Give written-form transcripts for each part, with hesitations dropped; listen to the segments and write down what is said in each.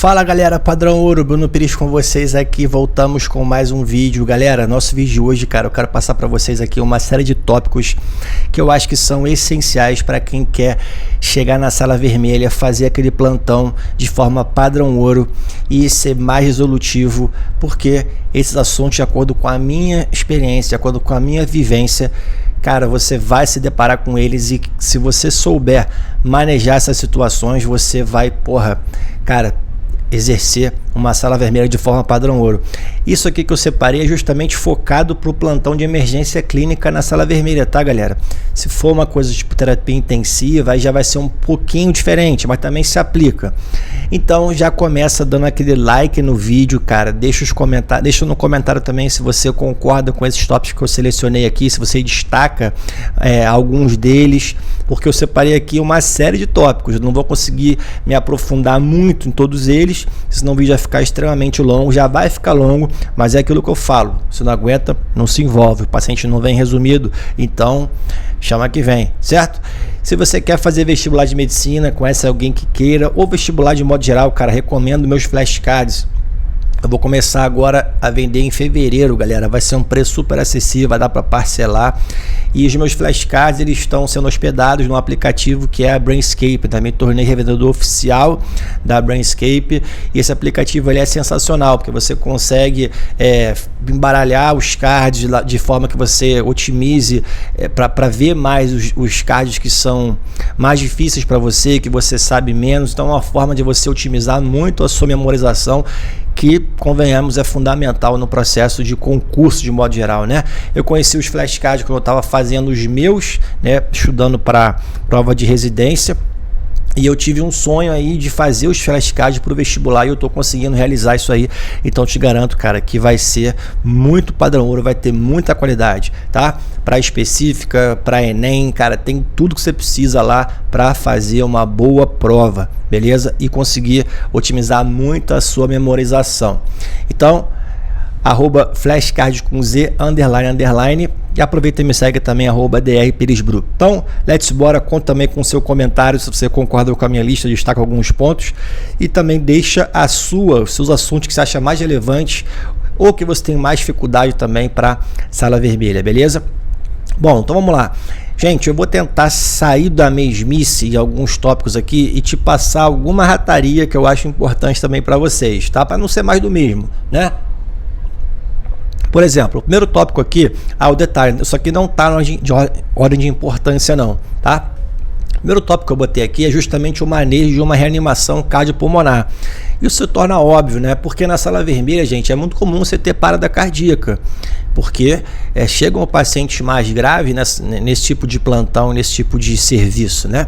Fala galera, Padrão Ouro, Bruno Pires com vocês aqui, voltamos com mais um vídeo. Galera, nosso vídeo de hoje, cara, eu quero passar para vocês aqui uma série de tópicos que eu acho que são essenciais para quem quer chegar na sala vermelha, fazer aquele plantão de forma padrão ouro e ser mais resolutivo, porque esses assuntos, de acordo com a minha experiência, de acordo com a minha vivência, cara, você vai se deparar com eles e se você souber manejar essas situações, você vai, cara, exercer uma sala vermelha de forma padrão ouro. Isso aqui que eu separei é justamente focado para o plantão de emergência clínica na sala vermelha, tá galera? Se for uma coisa tipo terapia intensiva, aí já vai ser um pouquinho diferente, mas também se aplica. Então já começa dando aquele like no vídeo, cara, deixa no comentário também se você concorda com esses tópicos que eu selecionei aqui, se você destaca alguns deles, porque eu separei aqui uma série de tópicos, eu não vou conseguir me aprofundar muito em todos eles, senão o vídeo vai ficar extremamente longo, já vai ficar longo, mas é aquilo que eu falo, se não aguenta, não se envolve, o paciente não vem resumido, então chama que vem, certo? Se você quer fazer vestibular de medicina, conhece alguém que queira, ou vestibular de modo geral, cara, recomendo meus flashcards. Eu vou começar agora a vender em fevereiro, galera. Vai ser um preço super acessível, vai dar para parcelar. E os meus flashcards, eles estão sendo hospedados no aplicativo que é a Brainscape. Também tornei revendedor oficial da Brainscape. E esse aplicativo ele é sensacional, porque você consegue embaralhar os cards de forma que você otimize para ver mais os cards que são mais difíceis para você, que você sabe menos. Então é uma forma de você otimizar muito a sua memorização, que, convenhamos, é fundamental no processo de concurso de modo geral, né? Eu conheci os flashcards quando eu estava fazendo os meus, né, estudando para prova de residência, e eu tive um sonho aí de fazer os flashcards para o vestibular e eu estou conseguindo realizar isso aí. Então te garanto, cara, que vai ser muito padrão ouro, vai ter muita qualidade, tá? Para específica, para Enem, cara, tem tudo que você precisa lá para fazer uma boa prova, beleza? E conseguir otimizar muito a sua memorização. Então, @flashcard com Z, __, e aproveita e me segue também, @drperesbru. Então, bora, conta também com o seu comentário, se você concorda com a minha lista, destaca alguns pontos, e também deixa os seus assuntos que você acha mais relevantes, ou que você tem mais dificuldade também para sala vermelha, beleza? Bom, então vamos lá. Gente, eu vou tentar sair da mesmice de alguns tópicos aqui e te passar alguma rataria que eu acho importante também para vocês, tá? Para não ser mais do mesmo, né? Por exemplo, o primeiro tópico aqui, o detalhe, isso aqui não está na ordem de importância não, tá? O primeiro tópico que eu botei aqui é justamente o manejo de uma reanimação cardiopulmonar. Isso se torna óbvio, né? Porque na sala vermelha, gente, é muito comum você ter parada cardíaca, porque chegam pacientes mais graves nesse tipo de plantão, nesse tipo de serviço, né?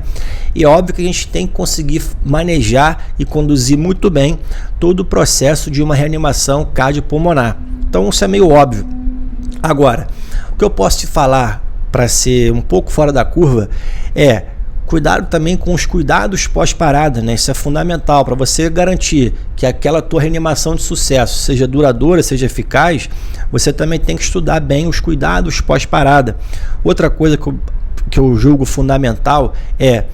E é óbvio que a gente tem que conseguir manejar e conduzir muito bem todo o processo de uma reanimação cardiopulmonar. Então isso é meio óbvio. Agora, o que eu posso te falar para ser um pouco fora da curva é cuidado também com os cuidados pós-parada, né? Isso é fundamental para você garantir que aquela tua reanimação de sucesso seja duradoura, seja eficaz. Você também tem que estudar bem os cuidados pós-parada. Outra coisa que eu julgo fundamental é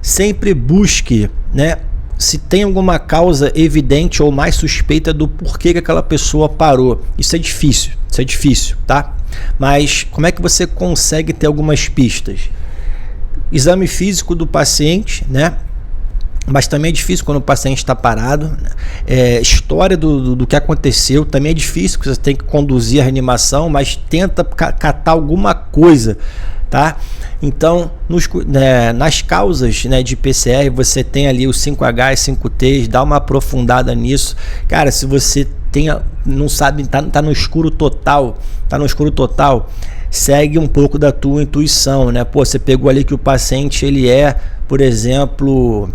sempre busque, né, se tem alguma causa evidente ou mais suspeita do porquê que aquela pessoa parou. Isso é difícil, tá? Mas como é que você consegue ter algumas pistas? Exame físico do paciente, né? Mas também é difícil quando o paciente está parado. História do que aconteceu também é difícil, porque você tem que conduzir a reanimação, mas tenta catar alguma coisa, tá? Então, nas causas, né, de PCR, você tem ali os 5H e 5T, dá uma aprofundada nisso. Cara, se você não sabe, tá no escuro total, segue um pouco da tua intuição, né? Pô, você pegou ali que o paciente, ele é, por exemplo,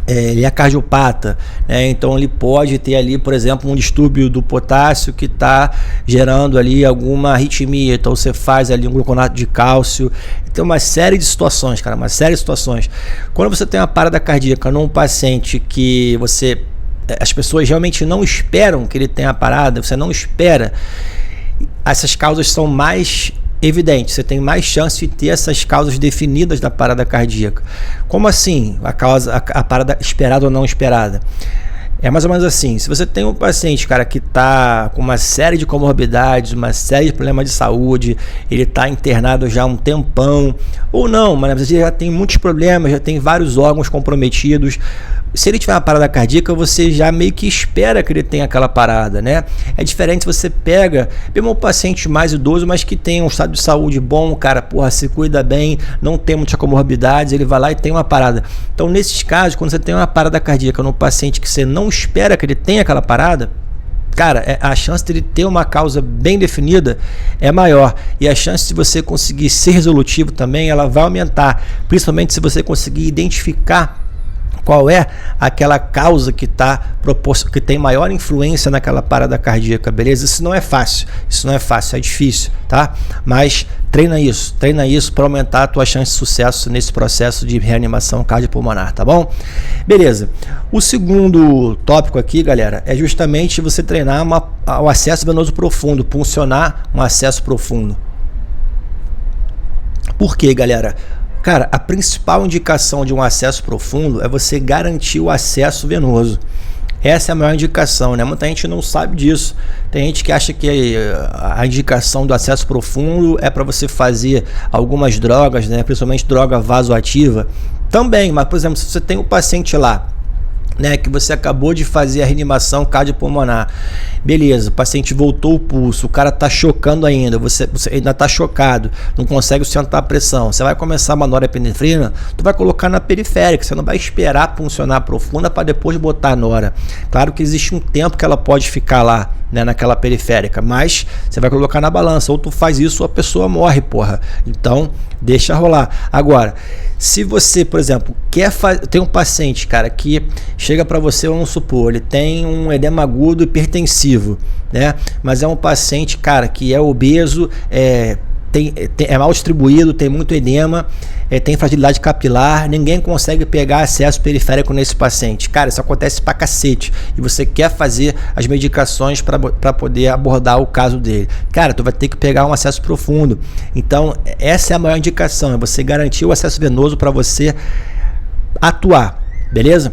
ele é cardiopata, né? Então ele pode ter ali, por exemplo, um distúrbio do potássio que está gerando ali alguma arritmia, então você faz ali um gluconato de cálcio. Tem uma série de situações, cara, Quando você tem uma parada cardíaca num paciente que as pessoas realmente não esperam que ele tenha a parada, você não espera, essas causas são mais evidente, você tem mais chance de ter essas causas definidas da parada cardíaca. Como assim a parada esperada ou não esperada? É mais ou menos assim, se você tem um paciente, cara, que está com uma série de comorbidades, uma série de problemas de saúde, ele está internado já há um tempão, ou não, mas ele já tem muitos problemas, já tem vários órgãos comprometidos. Se ele tiver uma parada cardíaca, você já meio que espera que ele tenha aquela parada, né? É diferente se você pega mesmo um paciente mais idoso, mas que tem um estado de saúde bom, cara, porra, se cuida bem, não tem muitas comorbidades, ele vai lá e tem uma parada. Então, nesses casos, quando você tem uma parada cardíaca no paciente que você não espera que ele tenha aquela parada, cara, a chance de ele ter uma causa bem definida é maior. E a chance de você conseguir ser resolutivo também, ela vai aumentar. Principalmente se você conseguir identificar qual é aquela causa que tem maior influência naquela parada cardíaca, beleza? Isso não é fácil, é difícil, tá? Mas treina isso para aumentar a tua chance de sucesso nesse processo de reanimação cardiopulmonar, tá bom? Beleza. O segundo tópico aqui, galera, é justamente você treinar o acesso venoso profundo, puncionar um acesso profundo. Por quê, galera? Cara, a principal indicação de um acesso profundo é você garantir o acesso venoso. Essa é a maior indicação, né? Muita gente não sabe disso. Tem gente que acha que a indicação do acesso profundo é para você fazer algumas drogas, né? Principalmente droga vasoativa. Também, mas por exemplo, se você tem um paciente lá, né, que você acabou de fazer a reanimação cardiopulmonar, beleza, o paciente voltou o pulso, o cara tá chocando ainda, você ainda tá chocado, não consegue sustentar a pressão, você vai começar a norepinefrina, tu vai colocar na periférica, você não vai esperar funcionar profunda para depois botar a nora. Claro que existe um tempo que ela pode ficar lá, né, naquela periférica, mas você vai colocar na balança, ou tu faz isso ou a pessoa morre, porra. Então deixa rolar. Agora, se você, por exemplo, tem um paciente, cara, que chega para você, vamos supor, ele tem um edema agudo hipertensivo, né? Mas é um paciente, cara, que é obeso, é mal distribuído, tem muito edema, tem fragilidade capilar, ninguém consegue pegar acesso periférico nesse paciente. Cara, isso acontece pra cacete. E você quer fazer as medicações para poder abordar o caso dele. Cara, tu vai ter que pegar um acesso profundo. Então, essa é a maior indicação, é você garantir o acesso venoso para você atuar, beleza?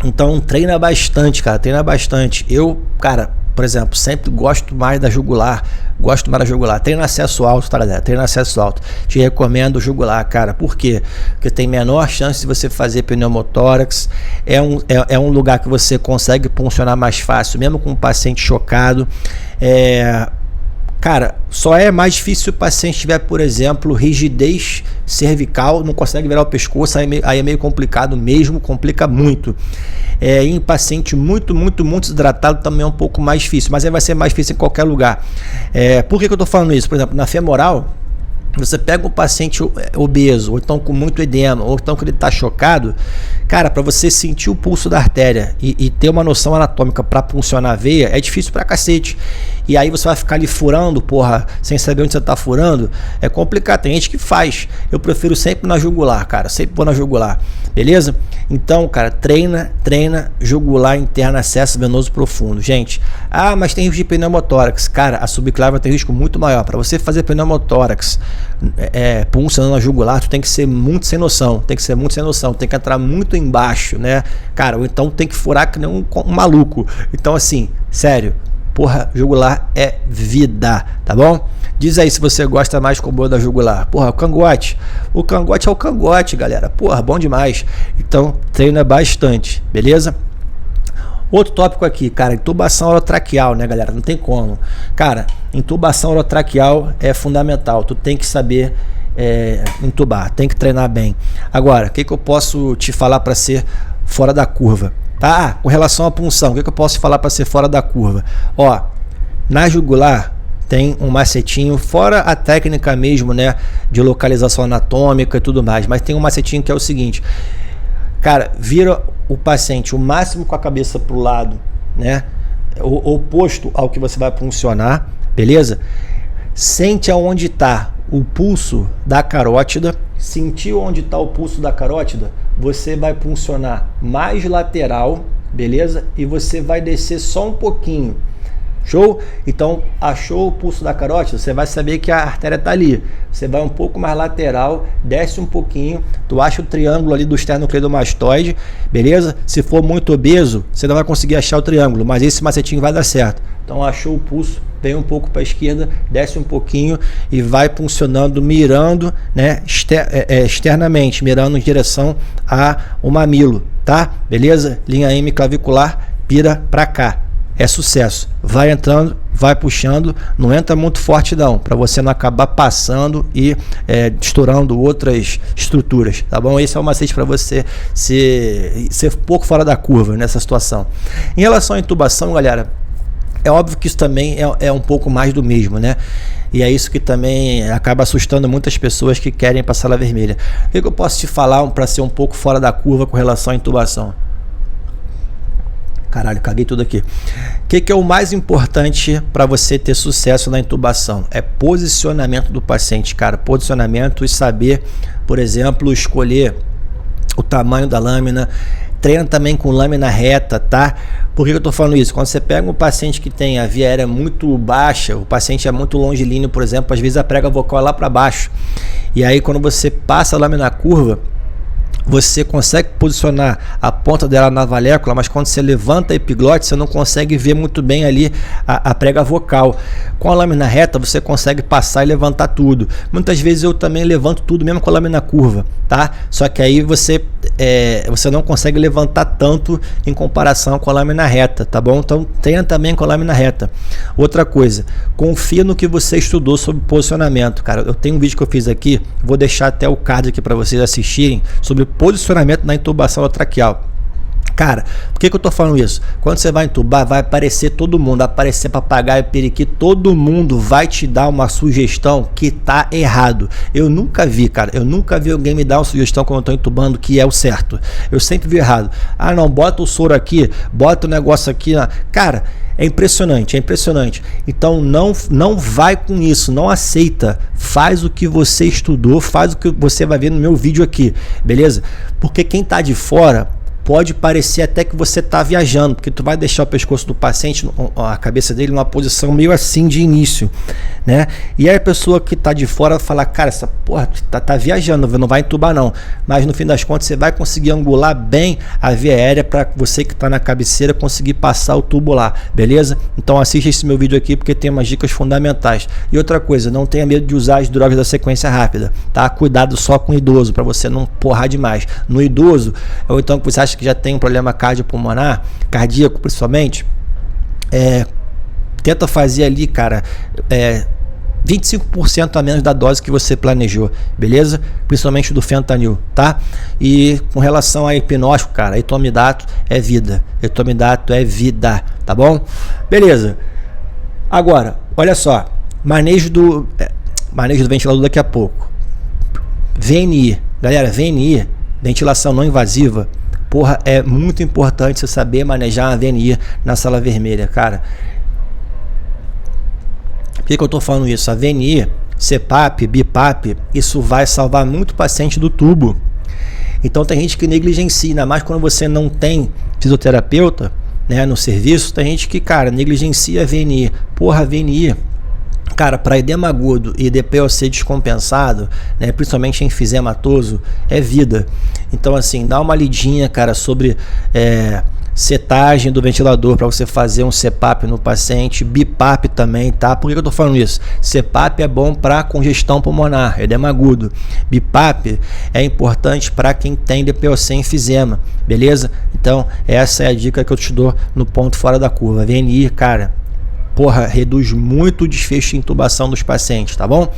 Então, treina bastante, cara, treina bastante. Eu, cara, por exemplo, sempre gosto mais da jugular. Treina acesso alto, tá, galera? Treina acesso alto. Te recomendo jugular, cara. Por quê? Porque tem menor chance de você fazer pneumotórax. É um lugar que você consegue funcionar mais fácil, mesmo com um paciente chocado. Cara, só é mais difícil se o paciente tiver, por exemplo, rigidez cervical, não consegue virar o pescoço, aí é meio complicado mesmo, complica muito. Em paciente muito desidratado também é um pouco mais difícil, mas aí vai ser mais difícil em qualquer lugar. Por que eu estou falando isso? Por exemplo, na femoral, você pega um paciente obeso, ou então com muito edema, ou então que ele está chocado, cara, para você sentir o pulso da artéria e ter uma noção anatômica para funcionar a veia, é difícil pra cacete. E aí você vai ficar ali furando, porra, sem saber onde você tá furando, é complicado. Tem gente que faz. Eu prefiro sempre na jugular, cara, sempre vou na jugular, beleza? Então, cara, treina jugular interna, acesso venoso profundo. Gente, mas tem risco de pneumotórax. Cara, a subclávia tem risco muito maior. Para você fazer pneumotórax puncionando na jugular, tu tem que ser muito sem noção, tem que entrar muito embaixo, né? Cara, ou então tem que furar que nem um maluco. Então, assim, sério, porra, jugular é vida, tá bom? Diz aí se você gosta mais com o da jugular. Porra, o cangote é o cangote, galera. Porra, bom demais. Então, treina bastante, beleza? Outro tópico aqui, cara, intubação orotraqueal, né, galera? Não tem como. Cara, intubação orotraqueal é fundamental. Tu tem que saber intubar, tem que treinar bem. Agora, o que eu posso te falar para ser fora da curva? Tá? Com relação à punção, o que eu posso te falar para ser fora da curva? Ó, na jugular tem um macetinho, fora a técnica mesmo, né, de localização anatômica e tudo mais, mas tem um macetinho que é o seguinte, cara, vira o paciente o máximo com a cabeça pro lado, né, o oposto ao que você vai puncionar, beleza? Sente aonde está o pulso da carótida, sentiu onde está o pulso da carótida, você vai puncionar mais lateral, beleza? E você vai descer só um pouquinho, Show? Então, achou o pulso da carótida, você vai saber que a artéria está ali. Você vai um pouco mais lateral, desce um pouquinho, tu acha o triângulo ali do esternocleidomastoide, beleza? Se for muito obeso, você não vai conseguir achar o triângulo, mas esse macetinho vai dar certo. Então, achou o pulso, vem um pouco para a esquerda, desce um pouquinho e vai funcionando, mirando, né, externamente, mirando em direção ao mamilo, tá? Beleza? Linha M clavicular, pira para cá. É sucesso. Vai entrando, vai puxando, não entra muito forte não, para você não acabar passando e estourando outras estruturas, tá bom? Esse é o macete para você ser pouco fora da curva nessa situação. Em relação à intubação, galera, é óbvio que isso também é um pouco mais do mesmo, né? E é isso que também acaba assustando muitas pessoas que querem para a sala vermelha. O que eu posso te falar para ser um pouco fora da curva com relação à intubação? Caralho, caguei tudo aqui. O que é o mais importante para você ter sucesso na intubação? É posicionamento do paciente, cara. Posicionamento e saber, por exemplo, escolher o tamanho da lâmina. Treina também com lâmina reta, tá? Por que eu tô falando isso? Quando você pega um paciente que tem a via aérea muito baixa, o paciente é muito longilíneo, por exemplo, às vezes a prega vocal é lá para baixo. E aí quando você passa a lâmina curva, você consegue posicionar a ponta dela na valécula, mas quando você levanta a epiglote, você não consegue ver muito bem ali a prega vocal. Com a lâmina reta, você consegue passar e levantar tudo. Muitas vezes eu também levanto tudo, mesmo com a lâmina curva, tá? Só que aí você não consegue levantar tanto em comparação com a lâmina reta, tá bom? Então treina também com a lâmina reta. Outra coisa, confia no que você estudou sobre posicionamento, cara. Eu tenho um vídeo que eu fiz aqui, vou deixar até o card aqui para vocês assistirem, sobre posicionamento na intubação traqueal. Cara, por que eu tô falando isso? Quando você vai entubar, vai aparecer todo mundo, vai aparecer papagaio, periquito, todo mundo vai te dar uma sugestão que tá errado. Eu nunca vi, cara, alguém me dar uma sugestão quando eu tô entubando que é o certo. Eu sempre vi errado. Ah, não, bota o soro aqui, bota o negócio aqui. Cara, é impressionante, é impressionante. Então não vai com isso, não aceita. Faz o que você estudou, faz o que você vai ver no meu vídeo aqui, beleza? Porque quem tá de fora pode parecer até que você está viajando, porque tu vai deixar o pescoço do paciente, a cabeça dele numa posição meio assim de início, né? E aí a pessoa que está de fora vai falar, cara, essa porra tá viajando, não vai entubar não. Mas no fim das contas você vai conseguir angular bem a via aérea para você que está na cabeceira conseguir passar o tubo lá, beleza? Então assiste esse meu vídeo aqui porque tem umas dicas fundamentais. E outra coisa, não tenha medo de usar as drogas da sequência rápida, tá? Cuidado só com o idoso, para você não porrar demais. No idoso, ou então que você acha que já tem um problema cardiopulmonar, cardíaco principalmente, tenta fazer ali, cara, 25% a menos da dose que você planejou, beleza? Principalmente do fentanil, tá? E com relação a hipnótico, cara, etomidato é vida, tá bom? Beleza. Agora, olha só, manejo do ventilador daqui a pouco. VNI, galera, VNI, ventilação não invasiva. Porra, é muito importante você saber manejar a VNI na sala vermelha, cara. Por que eu tô falando isso? A VNI, CPAP, BIPAP, isso vai salvar muito paciente do tubo. Então tem gente que negligencia, ainda mais quando você não tem fisioterapeuta, né, no serviço, tem gente que, cara, negligencia a VNI. Porra, a VNI, cara, para edema agudo e DPOC descompensado, né, principalmente enfisematoso, é vida. Então, assim, dá uma lidinha, cara, sobre setagem do ventilador para você fazer um CPAP no paciente, BIPAP também, tá? Por que eu tô falando isso? CPAP é bom para congestão pulmonar, edema agudo. BIPAP é importante para quem tem DPOC enfisema, beleza? Então, essa é a dica que eu te dou no ponto fora da curva. VNI, cara, porra, reduz muito o desfecho de intubação dos pacientes, tá bom?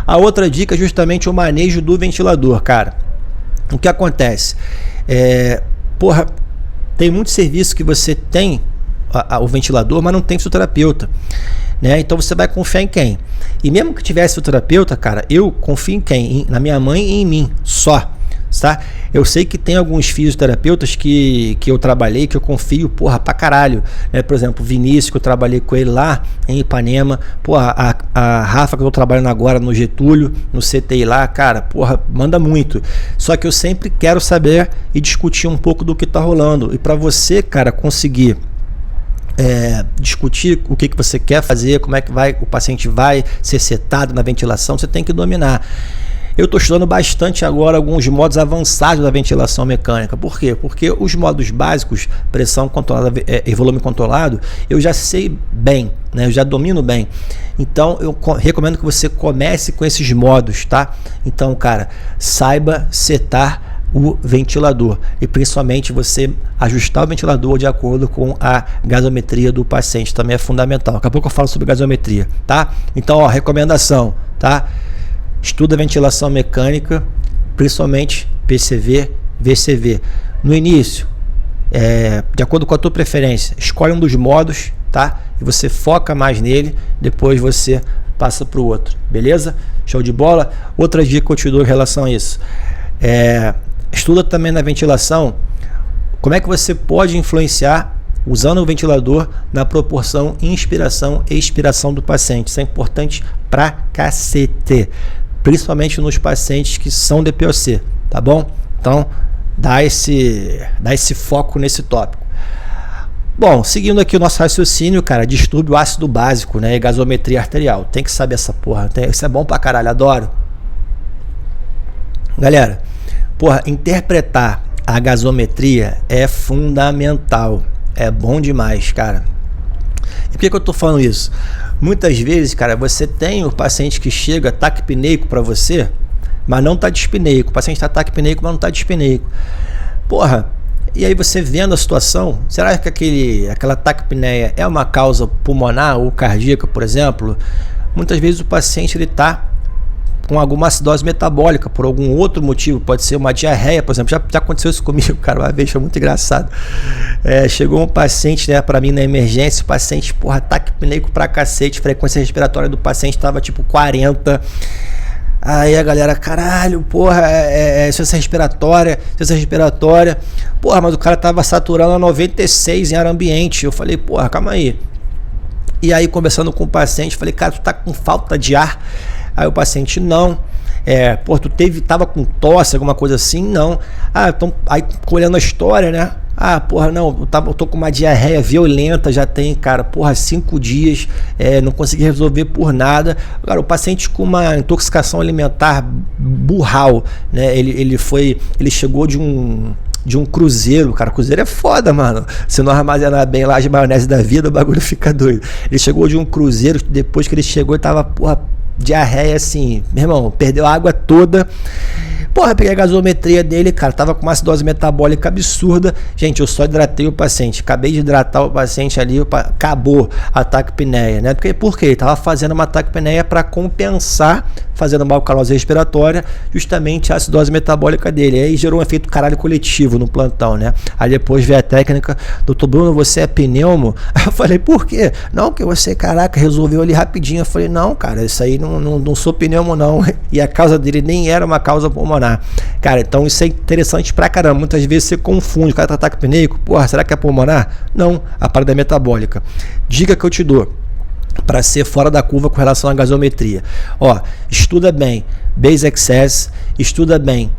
A outra dica é justamente o manejo do ventilador, cara. O que acontece? Porra, tem muito serviço que você tem o ventilador, mas não tem fisioterapeuta, né? Então você vai confiar em quem? E mesmo que tivesse fisioterapeuta, cara, eu confio em quem? Na minha mãe e em mim, só. Tá? Eu sei que tem alguns fisioterapeutas que eu trabalhei, que eu confio, porra, pra caralho, né? Por exemplo, o Vinícius, que eu trabalhei com ele lá em Ipanema, porra, a Rafa, que eu tô trabalhando agora no Getúlio, no CTI lá, cara, porra, manda muito. Só que eu sempre quero saber e discutir um pouco do que tá rolando. E pra você, cara, conseguir discutir o que você quer fazer, como é que o paciente vai ser setado na ventilação, você tem que dominar. Eu estou estudando bastante agora alguns modos avançados da ventilação mecânica. Por quê? Porque os modos básicos, pressão controlada e volume controlado, eu já sei bem, né? Eu já domino bem. Então, eu recomendo que você comece com esses modos, tá? Então, cara, saiba setar o ventilador e principalmente você ajustar o ventilador de acordo com a gasometria do paciente. Também é fundamental. Daqui a pouco eu falo sobre gasometria, tá? Então, ó, recomendação, tá? Estuda ventilação mecânica, principalmente PCV, VCV. No início, de acordo com a tua preferência, escolhe um dos modos, tá? E você foca mais nele, depois você passa para o outro, beleza? Show de bola? Outra dica que eu te dou em relação a isso. Estuda também na ventilação, como é que você pode influenciar usando o ventilador na proporção inspiração e expiração do paciente. Isso é importante pra cacete, principalmente nos pacientes que são DPOC, tá bom? Então, dá esse foco nesse tópico. Bom, seguindo aqui o nosso raciocínio, cara, distúrbio ácido básico, né, e gasometria arterial. Tem que saber essa porra, isso é bom pra caralho, adoro. Galera, porra, interpretar a gasometria é fundamental, é bom demais, cara. E por que eu tô falando isso? Muitas vezes, cara, você tem o paciente que chega taquipneico para você, mas não tá dispneico. O paciente tá taquipneico, mas não tá dispneico. Porra, e aí você vendo a situação, será que aquela taquipneia é uma causa pulmonar ou cardíaca, por exemplo? Muitas vezes o paciente ele tá com alguma acidose metabólica por algum outro motivo, pode ser uma diarreia, por exemplo. Já aconteceu isso comigo, cara, uma vez, foi muito engraçado. Chegou um paciente, né, para mim na emergência, o paciente, porra, taquipneico pra cacete, frequência respiratória do paciente tava tipo 40. Aí a galera, caralho, porra, insuficiência respiratória, porra, mas o cara tava saturando a 96 em ar ambiente. Eu falei, porra, calma aí. E aí, conversando com o paciente, falei, cara, tu tá com falta de ar? Aí o paciente, não. Pô, tu tava com tosse, alguma coisa assim? Não. Então, aí olhando a história, né? Porra, não, eu tô com uma diarreia violenta, já tem, cara, porra, 5 dias, não consegui resolver por nada. Cara, o paciente com uma intoxicação alimentar burral, né? Ele chegou de um cruzeiro, cara, cruzeiro é foda, mano. Se não armazenar bem lá de maionese da vida, o bagulho fica doido. Ele chegou de um cruzeiro, depois que ele chegou, ele tava, porra, diarreia assim, meu irmão, perdeu a água toda. Porra, peguei a gasometria dele, cara, tava com uma acidose metabólica absurda. Gente, eu só hidratei o paciente, acabei de hidratar o paciente ali, acabou a taquipneia, né? Por quê? Ele tava fazendo uma taquipneia para compensar, fazendo uma alcalose respiratória, justamente a acidose metabólica dele. Aí gerou um efeito caralho coletivo no plantão, né? Aí depois veio a técnica, doutor Bruno, você é pneumo? Aí eu falei, por quê? Não, que você, caraca, resolveu ali rapidinho. Eu falei, não, cara, isso aí não sou pneumo não. E a causa dele nem era uma causa pulmonar. Cara, então isso é interessante pra caramba. Muitas vezes você confunde, o cara tá taquipneico, porra, será que é pulmonar? Não, a parada é metabólica. Dica que eu te dou para ser fora da curva com relação à gasometria. Ó, estuda bem base excess, estuda bem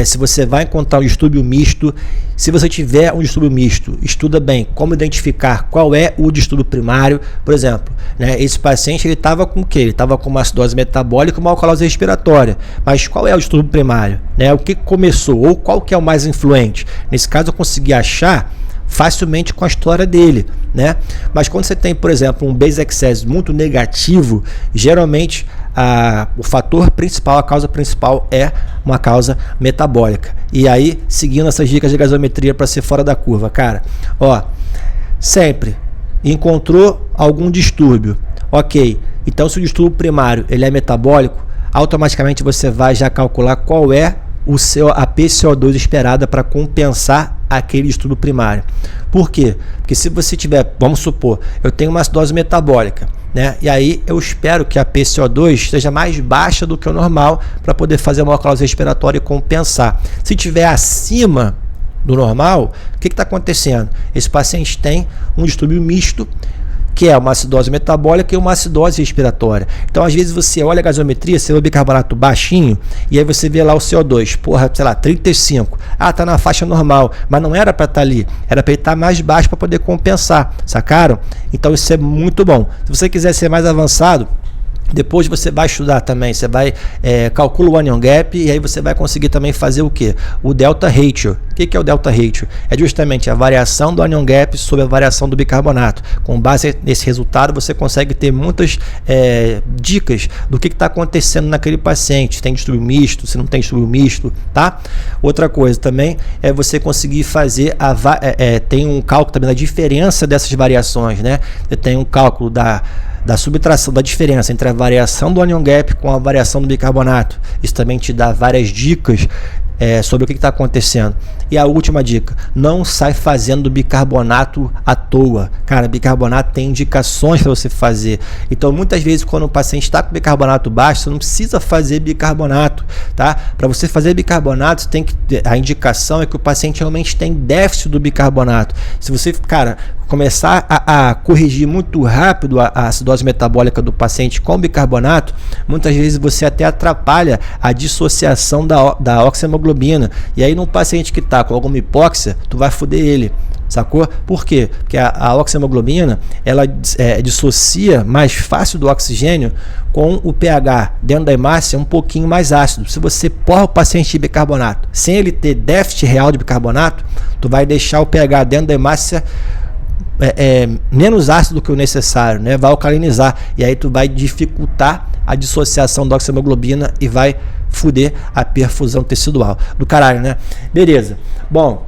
se você vai encontrar um distúrbio misto. Se você tiver um distúrbio misto, estuda bem como identificar qual é o distúrbio primário. Por exemplo, né, esse paciente ele estava com o quê? Ele estava com uma acidose metabólica e uma alcalose respiratória. Mas qual é o distúrbio primário? Né? O que começou? Ou qual que é o mais influente? Nesse caso eu consegui achar facilmente com a história dele, né? Mas quando você tem, por exemplo, um base excess muito negativo, geralmente o fator principal, a causa principal é uma causa metabólica. E aí, seguindo essas dicas de gasometria para ser fora da curva, cara, ó, sempre encontrou algum distúrbio, ok, então se o distúrbio primário ele é metabólico, automaticamente você vai já calcular qual é a PCO2 esperada para compensar aquele distúrbio primário. Por quê? Porque se você tiver, vamos supor, eu tenho uma acidose metabólica, né? E aí eu espero que a PCO2 seja mais baixa do que o normal para poder fazer uma alcalose respiratória e compensar. Se tiver acima do normal, o que está acontecendo? Esse paciente tem um distúrbio misto que é uma acidose metabólica e uma acidose respiratória. Então, às vezes, você olha a gasometria, você vê o bicarbonato baixinho, e aí você vê lá o CO2, porra, sei lá, 35. Ah, tá na faixa normal, mas não era para estar ali, era para ele estar mais baixo para poder compensar, sacaram? Então, isso é muito bom. Se você quiser ser mais avançado, depois você vai estudar também, você vai calcula o onion gap e aí você vai conseguir também fazer o que? O delta ratio. O que é o delta ratio? É justamente a variação do onion gap sobre a variação do bicarbonato. Com base nesse resultado você consegue ter muitas dicas do que está acontecendo naquele paciente, se tem distúrbio misto, se não tem distúrbio misto, tá? Outra coisa também é você conseguir fazer tem um cálculo também da diferença dessas variações, né? Você tem um cálculo da subtração, da diferença entre a variação do onion gap com a variação do bicarbonato. Isso também te dá várias dicas sobre o que está acontecendo. E a última dica, não sai fazendo bicarbonato à toa. Cara, bicarbonato tem indicações para você fazer. Então, muitas vezes, quando o paciente está com bicarbonato baixo, você não precisa fazer bicarbonato, tá? Para você fazer bicarbonato, tem que a indicação é que o paciente realmente tem déficit do bicarbonato. Se você, cara, começar a corrigir muito rápido a acidose metabólica do paciente com bicarbonato, muitas vezes você até atrapalha a dissociação da oxihemoglobina. E aí, num paciente que está com alguma hipóxia, tu vai foder ele. Sacou? Por quê? Porque a oxihemoglobina, ela dissocia mais fácil do oxigênio com o pH dentro da hemácia um pouquinho mais ácido. Se você porra o paciente de bicarbonato sem ele ter déficit real de bicarbonato, tu vai deixar o pH dentro da hemácia menos ácido do que o necessário, né? Vai alcalinizar e aí tu vai dificultar a dissociação da oxihemoglobina e vai fuder a perfusão tecidual. Do caralho, né? Beleza. Bom,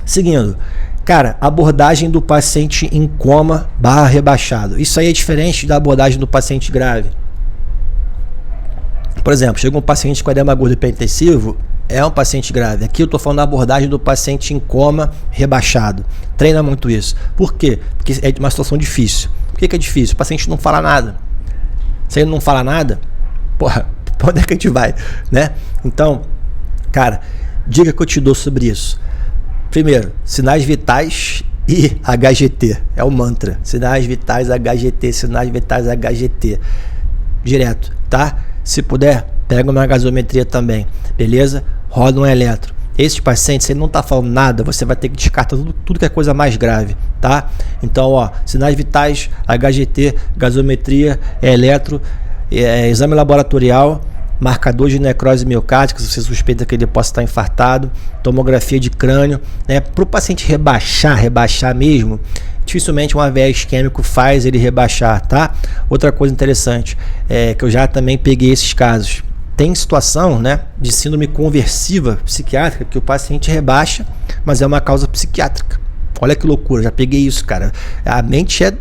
seguindo. Cara, abordagem do paciente em coma / rebaixado. Isso aí é diferente da abordagem do paciente grave. Por exemplo, chega um paciente com edema agudo hipertensivo, é um paciente grave. Aqui eu estou falando da abordagem do paciente em coma rebaixado. Treina muito isso. Por quê? Porque é uma situação difícil. Por que é difícil? O paciente não fala nada. Se ele não fala nada, porra, pra onde é que a gente vai, né? Então, cara, dica que eu te dou sobre isso. Primeiro, sinais vitais e HGT. É o mantra. Sinais vitais HGT, sinais vitais HGT. Direto, tá? Se puder, pega uma gasometria também, beleza? Roda um eletro. Esse paciente, se ele não tá falando nada, você vai ter que descartar tudo que é coisa mais grave, tá? Então, ó, sinais vitais, HGT, gasometria, eletro, exame laboratorial, marcador de necrose miocárdica, se você suspeita que ele possa estar infartado, tomografia de crânio, né? Para o paciente rebaixar mesmo, dificilmente um AVE isquêmico faz ele rebaixar, tá? Outra coisa interessante é que eu já também peguei esses casos. Tem situação, né, de síndrome conversiva psiquiátrica que o paciente rebaixa, mas é uma causa psiquiátrica. Olha que loucura, já peguei isso, cara. A mente é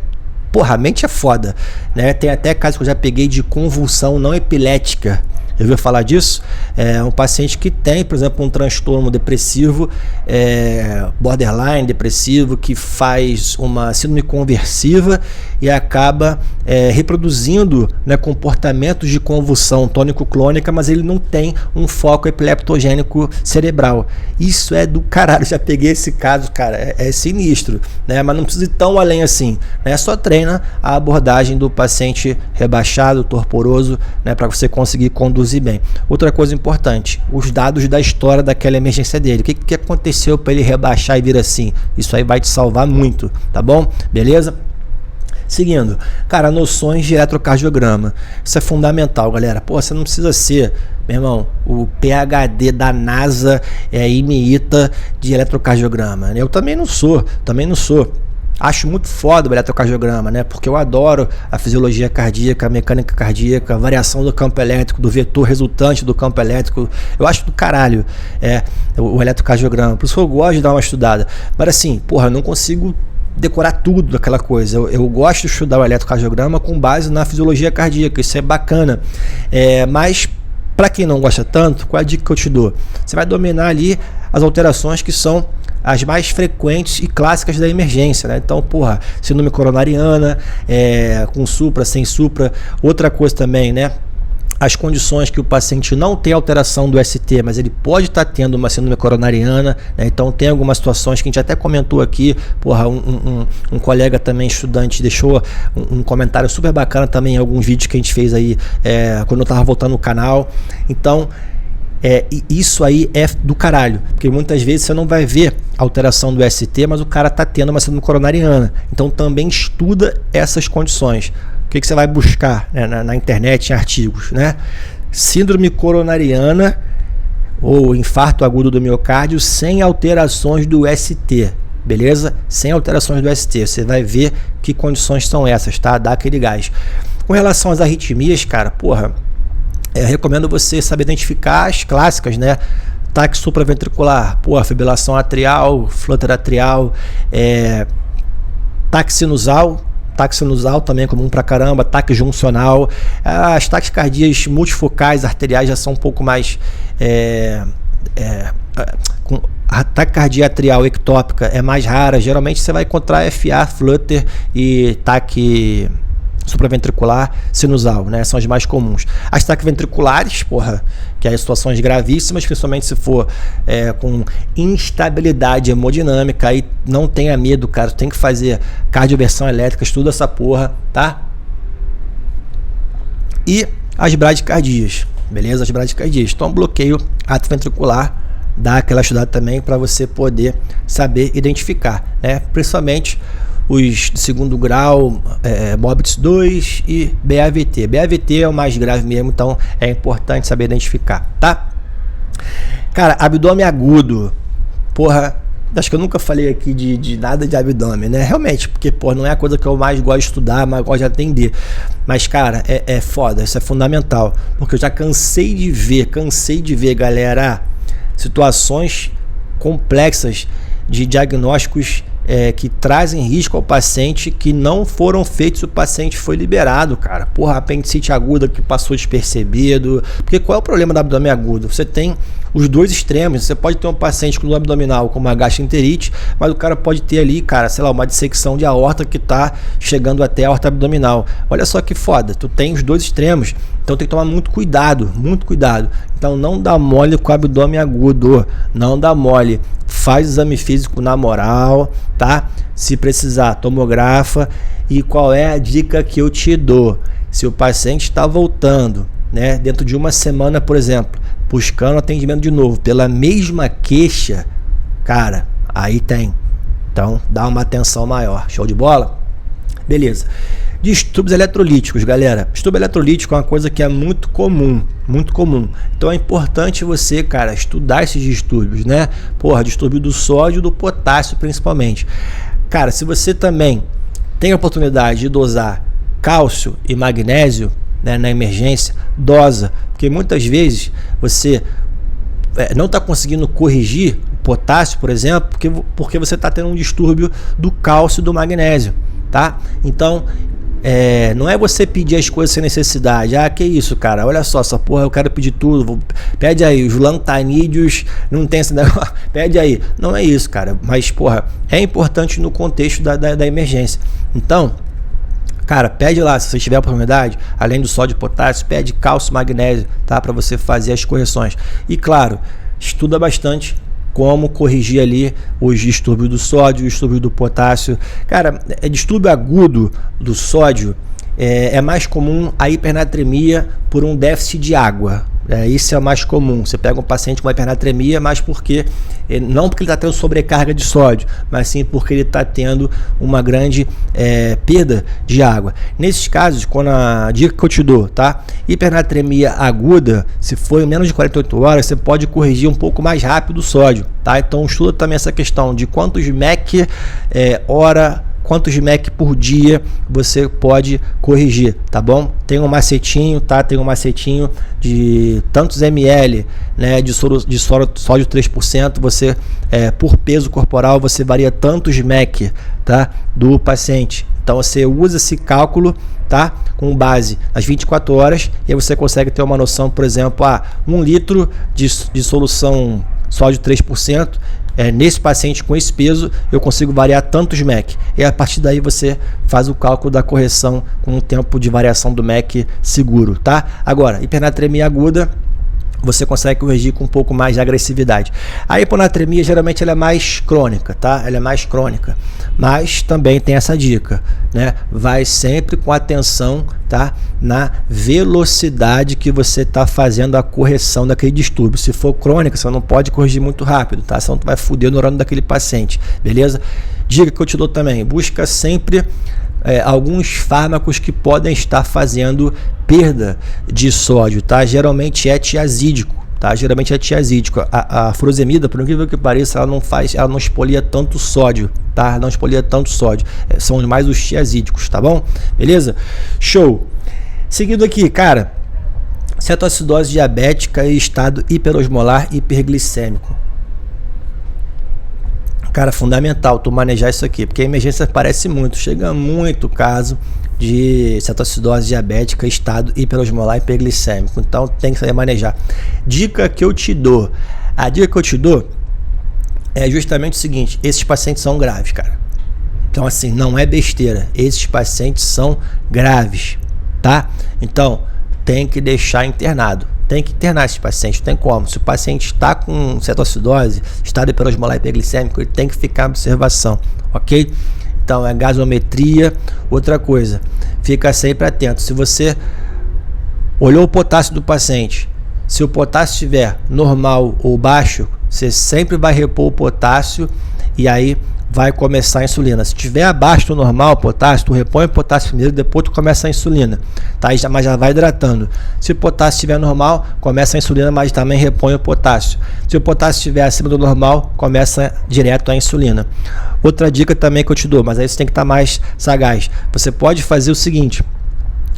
foda, né? Tem até casos que eu já peguei de convulsão não epilética. Eu ouvi falar disso? É um paciente que tem, por exemplo, um transtorno depressivo, borderline depressivo, que faz uma síndrome conversiva e acaba reproduzindo, né, comportamentos de convulsão tônico-clônica, mas ele não tem um foco epileptogênico cerebral. Isso é do caralho, já peguei esse caso, cara, é sinistro, né? Mas não precisa ir tão além assim, né? Só treina a abordagem do paciente rebaixado, torporoso, né, para você conseguir conduzir bem. Outra coisa importante, os dados da história daquela emergência dele. O que aconteceu para ele rebaixar e vir assim? Isso aí vai te salvar muito, tá bom? Beleza? Seguindo, cara, noções de eletrocardiograma. Isso é fundamental, galera. Pô, você não precisa ser, meu irmão, o PhD da NASA IMEITA de eletrocardiograma. Eu também não sou. Acho muito foda o eletrocardiograma, né? Porque eu adoro a fisiologia cardíaca, a mecânica cardíaca, a variação do campo elétrico, do vetor resultante do campo elétrico. Eu acho do caralho o eletrocardiograma. Por isso que eu gosto de dar uma estudada. Mas assim, porra, eu não consigo decorar tudo daquela coisa. Eu gosto de estudar o eletrocardiograma com base na fisiologia cardíaca. Isso é bacana. Mas para quem não gosta tanto, qual é a dica que eu te dou? Você vai dominar ali as alterações que são as mais frequentes e clássicas da emergência, né? Então, porra, síndrome coronariana, com supra, sem supra. Outra coisa também, né? as condições que o paciente não tem alteração do ST, mas ele pode estar tendo uma síndrome coronariana, né? Então tem algumas situações que a gente até comentou aqui, porra, um colega também estudante deixou um comentário super bacana também em alguns vídeos que a gente fez aí quando eu tava voltando no canal. Então isso aí é do caralho, porque muitas vezes você não vai ver alteração do ST, mas o cara tá tendo uma síndrome coronariana. Então também estuda essas condições. O que você vai buscar, né, na internet, em artigos, né? Síndrome coronariana ou infarto agudo do miocárdio sem alterações do ST, beleza? Sem alterações do ST, você vai ver que condições são essas, tá? Dá aquele gás. Com relação às arritmias, cara, porra, eu recomendo você saber identificar as clássicas, né? Ataque supraventricular, porra, fibrilação atrial, flutter atrial, ataque sinusal. Ataque sinusal também é comum pra caramba, ataque juncional. As taquicardias multifocais arteriais já são um pouco mais... com a taquicardia atrial ectópica é mais rara. Geralmente você vai encontrar FA, flutter e taque supraventricular sinusal, né? São as mais comuns. As taquiventriculares, porra, que é situações gravíssimas, principalmente se for com instabilidade hemodinâmica, aí não tenha medo, cara, tem que fazer cardioversão elétrica, estuda essa porra, tá? E as bradicardias, beleza? As bradicardias. Então, bloqueio atrioventricular, dá aquela estudada também para você poder saber identificar, né? Principalmente os de segundo grau, MOBITS 2 e BAVT. BAVT é o mais grave mesmo, então é importante saber identificar, tá? Cara, abdômen agudo. Porra, acho que eu nunca falei aqui de nada de abdômen, né? Realmente, porque, porra, não é a coisa que eu mais gosto de estudar, mas gosto de atender. Mas, cara, é foda, isso é fundamental. Porque eu já cansei de ver, galera, situações complexas de diagnósticos que trazem risco ao paciente que não foram feitos, o paciente foi liberado, cara. Porra, apendicite aguda que passou despercebido. Porque qual é o problema do abdômen agudo? Você tem os dois extremos. Você pode ter um paciente com dor abdominal com uma gastroenterite, mas o cara pode ter ali, cara, sei lá, uma dissecção de aorta que tá chegando até a aorta abdominal. Olha só que foda, tu tem os dois extremos, então tem que tomar muito cuidado, muito cuidado. Então não dá mole com o abdômen agudo, não dá mole. Faz exame físico na moral, tá? Se precisar, tomografa. E qual é a dica que eu te dou? Se o paciente está voltando, né, dentro de uma semana, por exemplo, buscando atendimento de novo pela mesma queixa, cara, aí tem. Então, dá uma atenção maior. Show de bola? Beleza. Distúrbios eletrolíticos, galera. Distúrbio eletrolítico é uma coisa que é muito comum, muito comum. Então é importante você, cara, estudar esses distúrbios, né? Porra, distúrbio do sódio e do potássio, principalmente. Cara, se você também tem a oportunidade de dosar cálcio e magnésio, né, na emergência, dosa. Porque muitas vezes você não está conseguindo corrigir o potássio, por exemplo, porque você está tendo um distúrbio do cálcio e do magnésio, tá? Então, não é você pedir as coisas sem necessidade. Ah, que isso, cara, olha só, essa porra eu quero pedir tudo, pede aí, os lantanídeos, não tem esse negócio, pede aí. Não é isso, cara, mas porra, é importante no contexto da emergência. Então, cara, pede lá, se você tiver a oportunidade, além do sódio e potássio, pede cálcio e magnésio, tá? Para você fazer as correções. E claro, estuda bastante como corrigir ali os distúrbios do sódio, os distúrbios do potássio. Cara, distúrbio agudo do sódio é mais comum a hipernatremia por um déficit de água. Isso é o mais comum. Você pega um paciente com uma hipernatremia, mas não porque ele está tendo sobrecarga de sódio, mas sim porque ele está tendo uma grande perda de água. Nesses casos, quando a dica que eu te dou, tá? Hipernatremia aguda, se for em menos de 48 horas, você pode corrigir um pouco mais rápido o sódio, tá? Então estuda também essa questão de quantos mEq quantos mEq por dia você pode corrigir, tá bom? Tem um macetinho, tá? Tem um macetinho de tantos ml, né, de sódio 3%, você por peso corporal você varia tantos mEq, tá, do paciente. Então você usa esse cálculo, tá, com base nas 24 horas e aí você consegue ter uma noção, por exemplo, 1 litro de solução sódio 3%, nesse paciente com esse peso, eu consigo variar tantos MEC. E a partir daí você faz o cálculo da correção com o tempo de variação do MEC seguro, tá? Agora, hipernatremia aguda, você consegue corrigir com um pouco mais de agressividade. A hiponatremia geralmente ela é mais crônica, tá? Ela é mais crônica, mas também tem essa dica, né? Vai sempre com atenção, tá? Na velocidade que você está fazendo a correção daquele distúrbio. Se for crônica, você não pode corrigir muito rápido, tá? Senão tu vai foder o neurônio daquele paciente, beleza? Dica que eu te dou também, busca sempre alguns fármacos que podem estar fazendo perda de sódio, tá? Geralmente é tiazídico, tá? Geralmente é tiazídico. A furosemida, por incrível que pareça, ela não expolia tanto sódio, tá? Não expolia tanto sódio. São mais os tiazídicos, tá bom? Beleza? Show! Seguindo aqui, cara, cetoacidose diabética e estado hiperosmolar hiperglicêmico. Cara, fundamental tu manejar isso aqui, porque a emergência aparece muito, chega muito caso de cetoacidose diabética, estado hiperosmolar hiperglicêmico, então tem que saber manejar. Dica que eu te dou, a dica que eu te dou é justamente o seguinte, esses pacientes são graves, cara. Então assim, não é besteira, esses pacientes são graves, tá? Então, tem que deixar internado. Tem que internar esse paciente, não tem como. Se o paciente está com cetoacidose, estado hiperosmolar hiperglicêmico, ele tem que ficar em observação, ok? Então é gasometria. Outra coisa, fica sempre atento. Se você olhou o potássio do paciente, se o potássio estiver normal ou baixo, você sempre vai repor o potássio e aí vai começar a insulina. Se tiver abaixo do normal o potássio, tu repõe o potássio primeiro, depois tu começa a insulina, tá? Mas já vai hidratando. Se o potássio estiver normal, começa a insulina, mas também repõe o potássio. Se o potássio estiver acima do normal, começa direto a insulina. Outra dica também que eu te dou, mas aí você tem que estar mais sagaz. Você pode fazer o seguinte,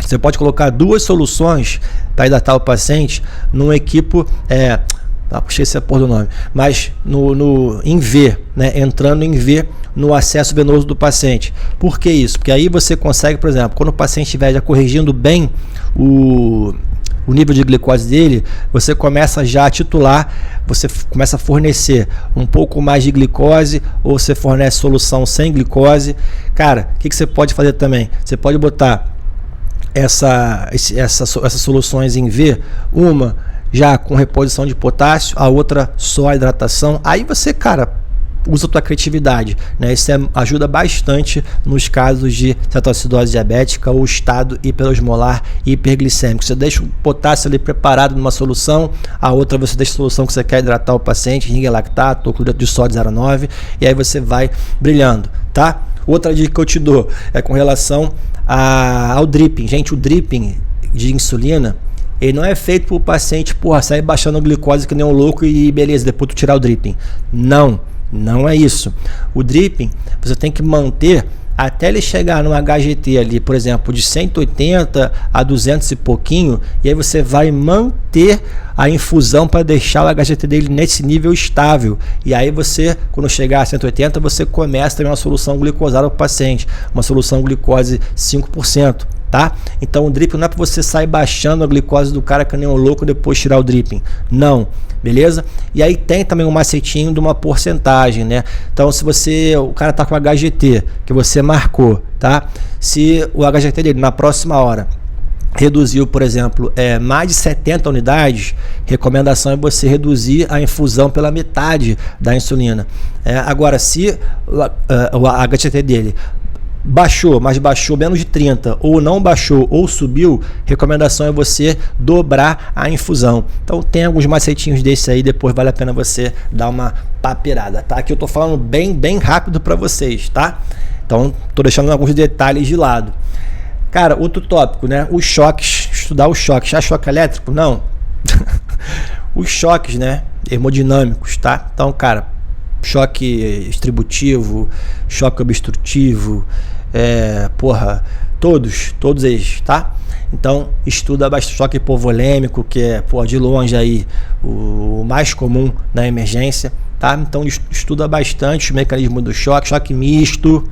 você pode colocar duas soluções para hidratar o paciente num equipo, puxei esse porra do nome, mas em V, né? Entrando em V no acesso venoso do paciente. Por que isso? Porque aí você consegue, por exemplo, quando o paciente estiver já corrigindo bem o nível de glicose dele, você começa já a titular, você começa a fornecer um pouco mais de glicose, ou você fornece solução sem glicose. Cara, o que você pode fazer também? Você pode botar essas soluções em V, uma já com reposição de potássio, a outra só a hidratação. Aí você, cara, usa a tua criatividade, né? Isso ajuda bastante nos casos de cetoacidose diabética ou estado hiperosmolar hiperglicêmico. Você deixa o potássio ali preparado numa solução, a outra você deixa a solução que você quer hidratar o paciente, ringue lactato ou cloreto de sódio 0,9, e aí você vai brilhando, tá? Outra dica que eu te dou é com relação ao dripping. Gente, o dripping de insulina, ele não é feito para o paciente, sair baixando a glicose que nem um louco e beleza, depois tu tirar o dripping. Não é isso. O dripping você tem que manter até ele chegar no HGT ali, por exemplo, de 180 a 200 e pouquinho, e aí você vai manter a infusão para deixar o HGT dele nesse nível estável. E aí você, quando chegar a 180, você começa também uma solução glicosada para o paciente, uma solução glicose 5%. Tá? Então o dripping não é para você sair baixando a glicose do cara que nem um louco depois tirar o dripping, não, beleza? E aí tem também um macetinho de uma porcentagem, né? Então se o cara tá com HGT que você marcou, tá? Se o HGT dele na próxima hora reduziu, por exemplo, mais de 70 unidades, recomendação é você reduzir a infusão pela metade da insulina. Agora, se o HGT dele baixou, mas baixou menos de 30, ou não baixou, ou subiu, recomendação é você dobrar a infusão. Então tem alguns macetinhos desses aí, depois vale a pena você dar uma papeirada, tá? Aqui eu tô falando bem rápido para vocês, tá? Então tô deixando alguns detalhes de lado. Cara, outro tópico, né? Os choques, estudar os choques. Já choque elétrico? Não. Os choques, né? Hemodinâmicos, tá? Então, cara, choque distributivo, choque obstrutivo, todos eles, tá? Então estuda bastante choque hipovolêmico, que é de longe aí o mais comum na emergência, tá? Então estuda bastante os mecanismos do choque misto,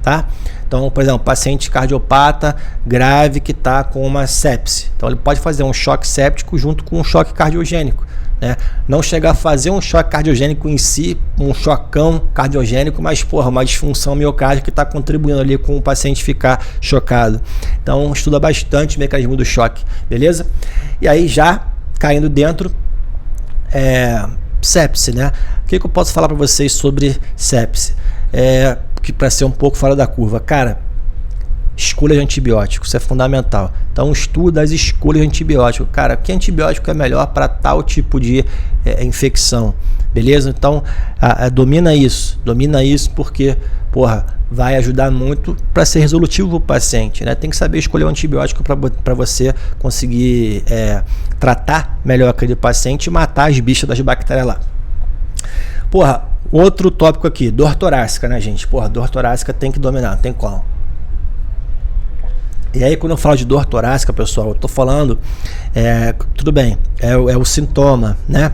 tá? Então, por exemplo, paciente cardiopata grave que está com uma sepse. Então, ele pode fazer um choque séptico junto com um choque cardiogênico. Né? Não chegar a fazer um choque cardiogênico em si, um chocão cardiogênico, mas porra, uma disfunção miocárdica que está contribuindo ali com o paciente ficar chocado. Então estuda bastante o mecanismo do choque, beleza? E aí já caindo dentro, sepse, né? O que eu posso falar para vocês sobre sepse? Que para ser um pouco fora da curva, cara, escolha de antibiótico, isso é fundamental. Então estuda as escolhas de antibiótico. Cara, que antibiótico é melhor para tal tipo de infecção, beleza? Então domina isso porque, porra, vai ajudar muito para ser resolutivo para o paciente, né? Tem que saber escolher um antibiótico para você conseguir tratar melhor aquele paciente e matar as bichas das bactérias lá. Porra, outro tópico aqui, dor torácica, né, gente? Porra, dor torácica tem que dominar, não tem como. E aí, quando eu falo de dor torácica, pessoal, eu tô falando, tudo bem, é o sintoma, né?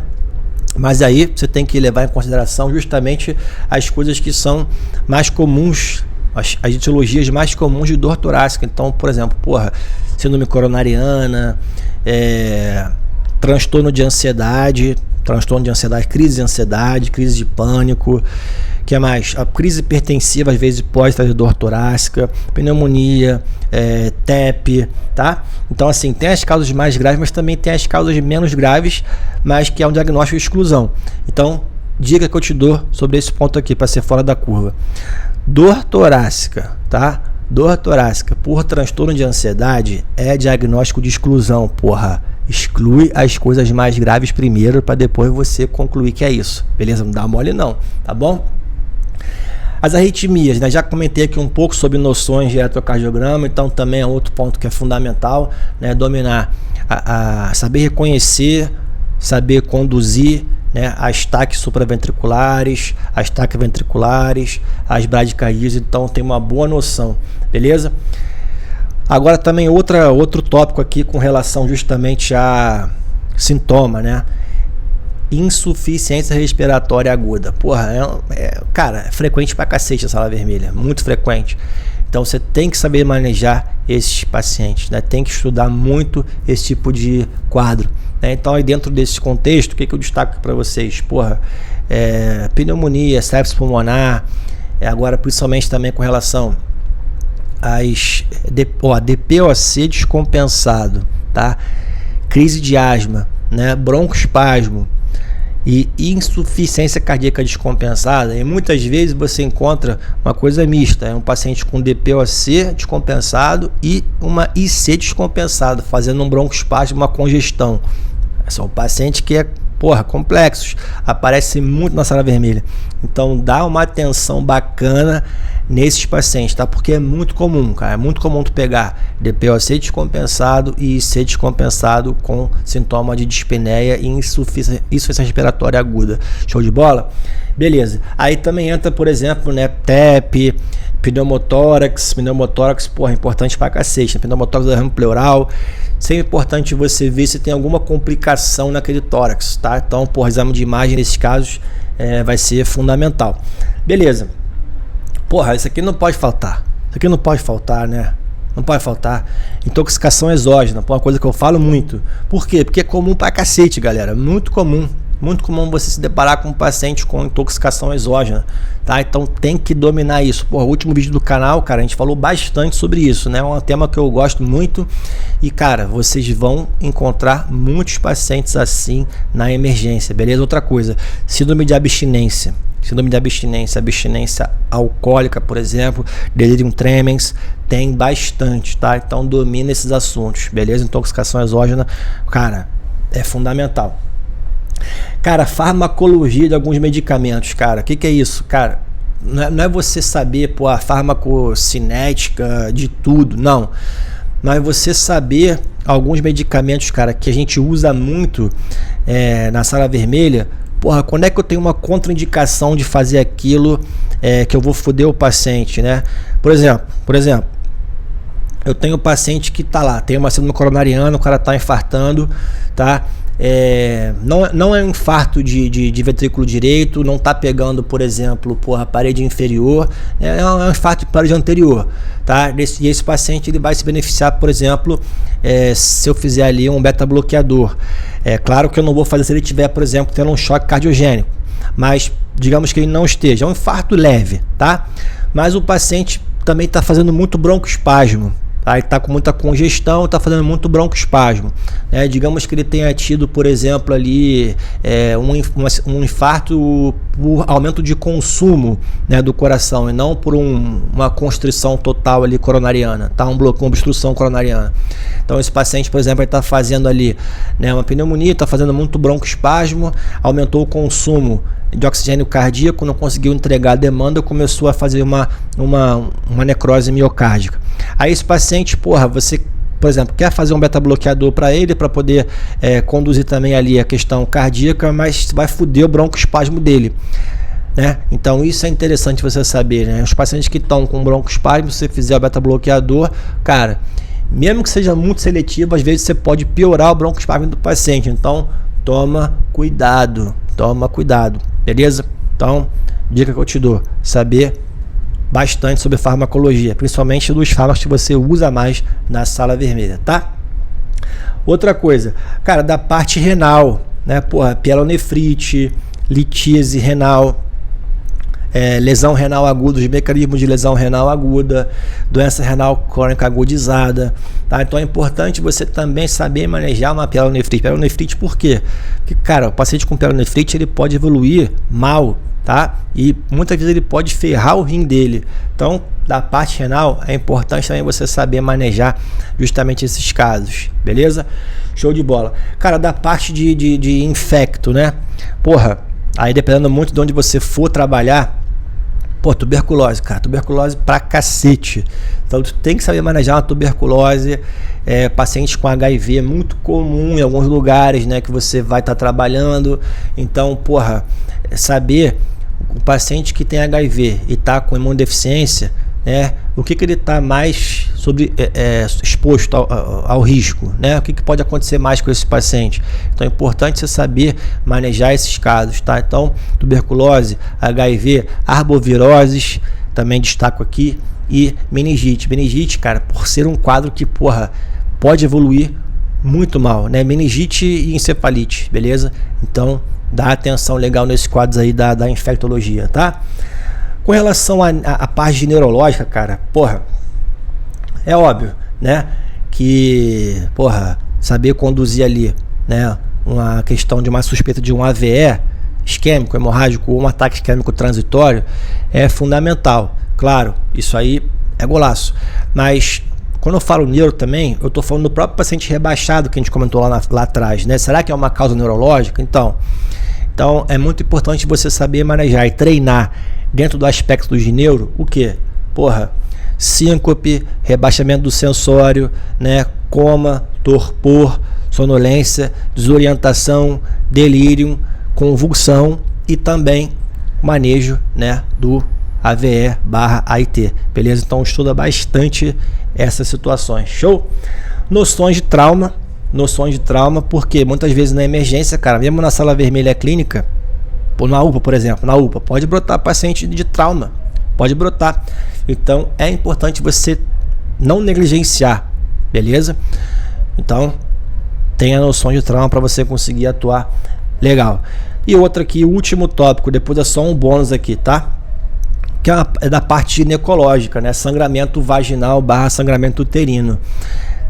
Mas aí você tem que levar em consideração justamente as coisas que são mais comuns, as etiologias mais comuns de dor torácica. Então, por exemplo, síndrome coronariana, transtorno de ansiedade, crise de ansiedade, crise de pânico. Que é mais? A crise hipertensiva às vezes pode trazer dor torácica, pneumonia, TEP, tá? Então assim, tem as causas mais graves, mas também tem as causas menos graves, mas que é um diagnóstico de exclusão. Então, dica que eu te dou sobre esse ponto aqui, para ser fora da curva. Dor torácica, tá? Dor torácica por transtorno de ansiedade é diagnóstico de exclusão, porra. Exclui as coisas mais graves primeiro, para depois você concluir que é isso, beleza? Não dá mole não, tá bom? As arritmias, né? Já comentei aqui um pouco sobre noções de eletrocardiograma, então também é outro ponto que é fundamental, né? Dominar, saber reconhecer, saber conduzir, né? As taques supraventriculares, as taques ventriculares, as bradicardias, então tem uma boa noção, beleza? Agora também outro tópico aqui com relação justamente a sintoma, né? Insuficiência respiratória aguda. Porra, cara, é frequente pra cacete a sala vermelha, muito frequente. Então você tem que saber manejar esses pacientes, né? Tem que estudar muito esse tipo de quadro, né? Então aí dentro desse contexto, o que eu destaco para vocês? Porra, pneumonia, sepsis pulmonar, agora principalmente também com relação às DPOC descompensado, tá? Crise de asma, né? Broncoespasmo e insuficiência cardíaca descompensada, e muitas vezes você encontra uma coisa mista, um paciente com DPOC descompensado e uma IC descompensada, fazendo um broncoespasmo, uma congestão. São pacientes que complexos, aparecem muito na sala vermelha. Então dá uma atenção bacana nesses pacientes, tá? Porque é muito comum, cara, é muito comum tu pegar DPOC descompensado e IC descompensado com sintoma de dispneia e insuficiência respiratória aguda. Show de bola? Beleza. Aí também entra, por exemplo, né, TEP, pneumotórax, porra, importante pra cacete, né? Pneumotórax do ramo pleural, sempre importante você ver se tem alguma complicação naquele tórax, tá? Então, exame de imagem nesses casos vai ser fundamental. Beleza. Porra, isso aqui não pode faltar. Isso aqui não pode faltar, né? Não pode faltar. Intoxicação exógena, uma coisa que eu falo muito. Por quê? Porque é comum pra cacete, galera. Muito comum. Muito comum você se deparar com um paciente com intoxicação exógena, tá? Então tem que dominar isso. O último vídeo do canal, cara, a gente falou bastante sobre isso, né? É um tema que eu gosto muito e, cara, vocês vão encontrar muitos pacientes assim na emergência, beleza? Outra coisa, síndrome de abstinência, abstinência alcoólica, por exemplo, delirium tremens, tem bastante, tá? Então domina esses assuntos, beleza? Intoxicação exógena, cara, é fundamental. Cara, farmacologia de alguns medicamentos, cara, o que é isso? Cara, não é você saber, a farmacocinética de tudo, não. Mas você saber alguns medicamentos, cara, que a gente usa muito na sala vermelha. Quando é que eu tenho uma contraindicação de fazer aquilo que eu vou foder o paciente, né? Por exemplo, eu tenho um paciente que tá lá, tem uma síndrome coronariana, o cara tá infartando, tá? não é um infarto de ventrículo direito, não está pegando, por exemplo, a parede inferior, é um infarto de parede anterior, tá? E esse paciente ele vai se beneficiar, por exemplo, se eu fizer ali um beta-bloqueador. É claro que eu não vou fazer se ele tiver, por exemplo, tendo um choque cardiogênico, mas digamos que ele não esteja, é um infarto leve, tá? Mas o paciente também está fazendo muito broncoespasmo. Tá? Ele está com muita congestão, está fazendo muito broncoespasmo. Digamos que ele tenha tido, por exemplo, ali um infarto por aumento de consumo, né, do coração e não por uma constrição total ali coronariana, tá? Uma obstrução coronariana. Então esse paciente, por exemplo, está fazendo ali, né, uma pneumonia, está fazendo muito broncoespasmo, aumentou o consumo de oxigênio cardíaco, não conseguiu entregar a demanda, começou a fazer uma necrose miocárdica. Aí esse paciente, você, por exemplo, quer fazer um beta-bloqueador para ele, para poder conduzir também ali a questão cardíaca, mas vai foder o broncoespasmo dele, né? Então isso é interessante você saber, né? Os pacientes que estão com broncoespasmo, se você fizer o beta-bloqueador, cara, mesmo que seja muito seletivo, às vezes você pode piorar o broncoespasmo do paciente. Então toma cuidado, beleza? Então, dica que eu te dou, saber bastante sobre farmacologia, principalmente dos fármacos que você usa mais na sala vermelha, tá? Outra coisa, cara, da parte renal, né? Pielonefrite, litíase renal, lesão renal aguda, os mecanismos de lesão renal aguda, doença renal crônica agudizada, tá? Então é importante você também saber manejar uma pielonefrite. Pielonefrite por quê? Porque, cara, o paciente com pielonefrite ele pode evoluir mal, tá? E muitas vezes ele pode ferrar o rim dele. Então, da parte renal, é importante também você saber manejar justamente esses casos, beleza? Show de bola. Cara, da parte de infecto, né? Aí dependendo muito de onde você for trabalhar, tuberculose, cara, tuberculose pra cacete. Então tu tem que saber manejar uma tuberculose. Pacientes com HIV é muito comum em alguns lugares, né, que você vai estar trabalhando. Então, saber o paciente que tem HIV e tá com imunodeficiência, né, o que ele está mais exposto ao risco, né? O que pode acontecer mais com esse paciente. Então é importante você saber manejar esses casos, tá? Então, tuberculose, HIV, arboviroses, também destaco aqui, e meningite. Meningite, cara, por ser um quadro que, pode evoluir muito mal, né? Meningite e encefalite, beleza? Então, dá atenção legal nesses quadros aí da infectologia, tá? Com relação à parte neurológica, cara, é óbvio, né, que, saber conduzir ali, né, uma questão de uma suspeita de um AVE isquêmico, hemorrágico ou um ataque isquêmico transitório é fundamental. Claro, isso aí é golaço. Mas quando eu falo neuro também, eu estou falando do próprio paciente rebaixado que a gente comentou lá atrás, né? Será que é uma causa neurológica? Então é muito importante você saber manejar e treinar dentro do aspecto de neuro, o quê? Síncope, rebaixamento do sensório, né? Coma, torpor, sonolência, desorientação, delírio, convulsão e também manejo, né, do AVE/AIT, beleza? Então estuda bastante essas situações, show? Noções de trauma, porque muitas vezes na emergência, cara, mesmo na sala vermelha clínica, na UPA, por exemplo, pode brotar paciente de trauma, pode brotar. Então é importante você não negligenciar, beleza? Então tenha noção de trauma para você conseguir atuar legal. E outra aqui, o último tópico, depois é só um bônus aqui, tá? Que é da parte ginecológica, né? Sangramento vaginal / sangramento uterino.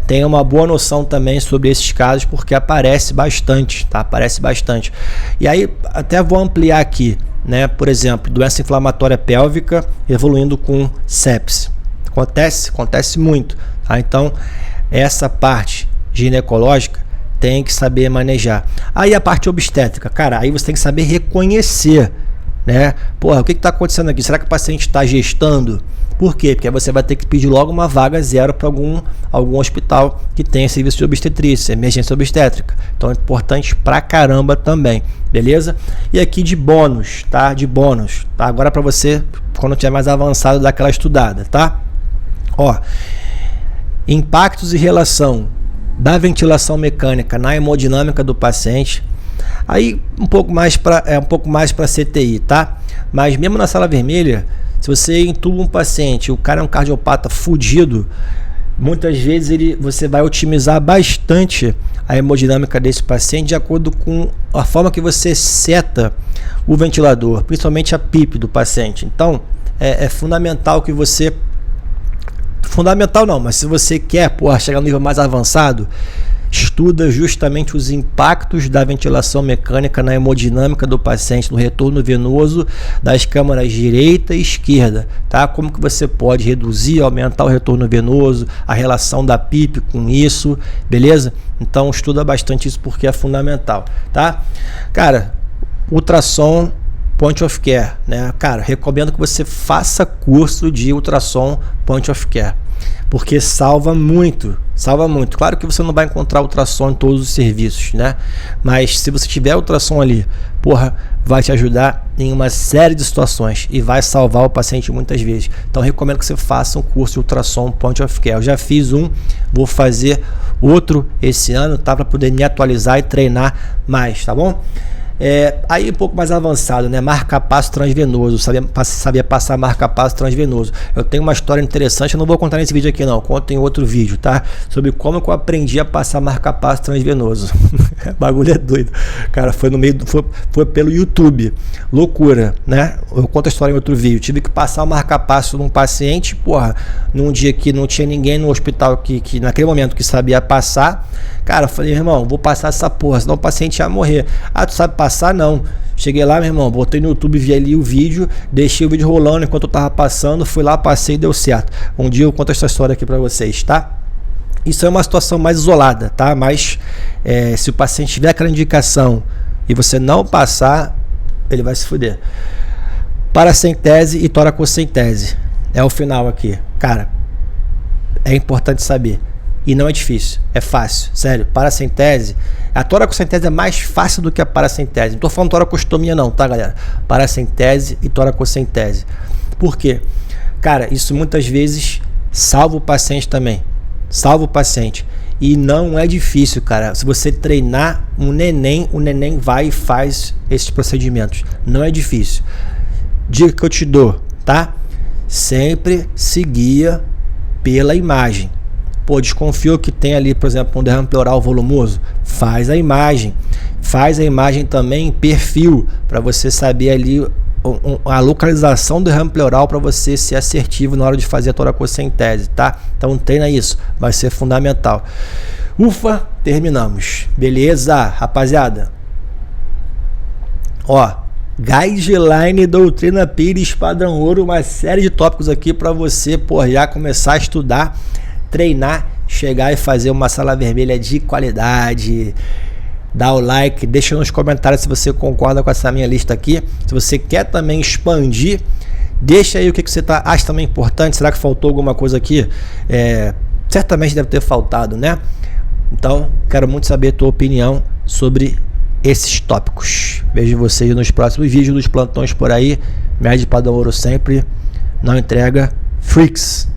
Tenha uma boa noção também sobre esses casos, porque aparece bastante, tá? Aparece bastante. E aí, até vou ampliar aqui, né? Por exemplo, doença inflamatória pélvica evoluindo com sepse. Acontece muito, tá? Então, essa parte ginecológica tem que saber manejar. Aí a parte obstétrica, cara, aí você tem que saber reconhecer, né? O que está acontecendo aqui? Será que o paciente está gestando? Por quê? Porque você vai ter que pedir logo uma vaga zero para algum hospital que tenha serviço de obstetrícia, emergência obstétrica. Então é importante pra caramba também, beleza? E aqui de bônus, tá? Agora para você, quando tiver mais avançado, dar aquela estudada, tá? Impactos em relação da ventilação mecânica na hemodinâmica do paciente. Aí um pouco mais para CTI, tá? Mas mesmo na sala vermelha, se você entuba um paciente, o cara é um cardiopata fudido, muitas vezes você vai otimizar bastante a hemodinâmica desse paciente de acordo com a forma que você seta o ventilador, principalmente a PIP do paciente. Então é fundamental que você... Fundamental não, mas se você quer chegar no nível mais avançado, estuda justamente os impactos da ventilação mecânica na hemodinâmica do paciente, no retorno venoso das câmaras direita e esquerda, tá? Como que você pode reduzir, aumentar o retorno venoso, a relação da PIP com isso, beleza? Então estuda bastante isso porque é fundamental, tá? Cara, ultrassom point of care, né? Cara, recomendo que você faça curso de ultrassom point of care, porque salva muito. Claro que você não vai encontrar ultrassom em todos os serviços, né? Mas se você tiver ultrassom ali, vai te ajudar em uma série de situações e vai salvar o paciente muitas vezes. Então recomendo que você faça um curso de ultrassom point of care. Eu já fiz vou fazer outro esse ano, tá? Para poder me atualizar e treinar mais, tá bom? Aí um pouco mais avançado, né? Marca-passo transvenoso, sabia passar marca-passo transvenoso. Eu tenho uma história interessante, eu não vou contar nesse vídeo aqui não, conto em outro vídeo, tá? Sobre como que eu aprendi a passar marca-passo transvenoso. O bagulho é doido. Cara, foi pelo YouTube. Loucura, né? Eu conto a história em outro vídeo. Tive que passar o marca-passo num paciente, num dia que não tinha ninguém no hospital que naquele momento que sabia passar. Cara, eu falei, irmão, vou passar essa porra, senão o paciente ia morrer. Ah, tu sabe passar? Não. Cheguei lá, meu irmão, botei no YouTube, vi ali o vídeo, deixei o vídeo rolando enquanto eu tava passando, fui lá, passei e deu certo. Um dia eu conto essa história aqui pra vocês, tá? Isso é uma situação mais isolada, tá? Mas se o paciente tiver aquela indicação e você não passar, ele vai se fuder. Paracentese e toracocentese. É o final aqui. Cara, é importante saber. E não é difícil, é fácil, sério. Paracentese, a toracocentese é mais fácil do que a paracentese. Não tô falando toracostomia não, tá, galera? Paracentese e toracocentese. Por quê? Cara, isso muitas vezes salva o paciente também. Salva o paciente. E não é difícil, cara. Se você treinar o neném vai e faz esses procedimentos. Não é difícil. Dica que eu te dou, tá? Sempre se guia pela imagem. Desconfiou que tem ali, por exemplo, um derrame pleural volumoso? Faz a imagem. Faz a imagem também em perfil, para você saber ali a localização do derrame pleural, para você ser assertivo na hora de fazer a toracocentese, tá? Então treina isso, vai ser fundamental. Ufa, terminamos. Beleza, rapaziada? Guideline Doutrina Pires Padrão Ouro, uma série de tópicos aqui para você, já começar a estudar, treinar, chegar e fazer uma sala vermelha de qualidade. Dá o like, deixa nos comentários se você concorda com essa minha lista aqui. Se você quer também expandir, deixa aí o que você acha também importante. Será que faltou alguma coisa aqui? Certamente deve ter faltado, né? Então, quero muito saber a tua opinião sobre esses tópicos. Vejo vocês nos próximos vídeos dos plantões por aí. Médio Padrão Ouro sempre não entrega freaks.